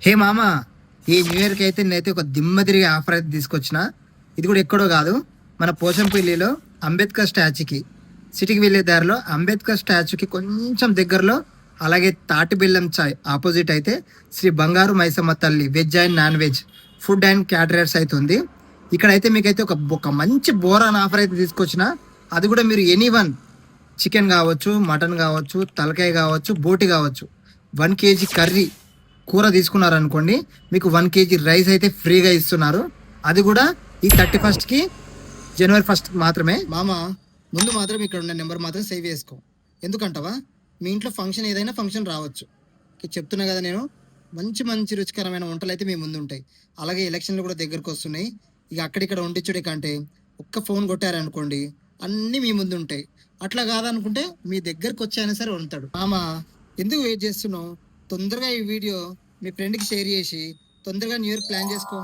హే మామ, ఈ న్యూ ఇయర్కి అయితే నేనైతే ఒక దిమ్మ తిరిగి ఆఫర్ అయితే తీసుకొచ్చిన. ఇది కూడా ఎక్కడో కాదు, మన పోచంపల్లిలో అంబేద్కర్ స్టాచ్యూకి, సిటీకి వెళ్ళే దారిలో అంబేద్కర్ స్టాచ్యూకి కొంచెం దగ్గరలో, అలాగే తాటి బెల్లం చాయ్ ఆపోజిట్ అయితే శ్రీ బంగారు మైసమ్మ తల్లి veg and non veg food and caterers అయితే ఉంది. ఇక్కడైతే మీకైతే ఒక మంచి బోరాన్ ఆఫర్ అయితే తీసుకొచ్చిన. అది కూడా మీరు ఎనీ వన్ చికెన్ కావచ్చు, మటన్ కావచ్చు, తలకాయ కావచ్చు, బోటి కావచ్చు, 1 kg కర్రీ కూర తీసుకున్నారనుకోండి, మీకు 1 kg రైస్ అయితే ఫ్రీగా ఇస్తున్నారు. అది కూడా ఈ 31st జనవరి 1 మాత్రమే. మామ, ముందు మాత్రం ఇక్కడ ఉన్న నెంబర్ మాత్రం సేవ్ చేసుకో. ఎందుకంటావా, మీ ఇంట్లో ఫంక్షన్ ఏదైనా ఫంక్షన్ రావచ్చు. చెప్తున్నా కదా నేను, మంచి మంచి రుచికరమైన వంటలు అయితే మీ ముందు ఉంటాయి. అలాగే ఎలక్షన్లు కూడా దగ్గరకు వస్తున్నాయి. ఇక అక్కడిక్కడ వండించుడే కంటే ఒక్క ఫోన్ కొట్టారనుకోండి, అన్నీ మీ ముందు ఉంటాయి. అట్లా కాదనుకుంటే మీ దగ్గరకు వచ్చాయన సరే వండుతాడు. మామ, ఎందుకు వెయిట్ చేస్తున్నావు? తొందరగా ఈ వీడియో మీ ఫ్రెండ్కి షేర్ చేసి తొందరగా న్యూ ఇయర్ ప్లాన్ చేసుకో.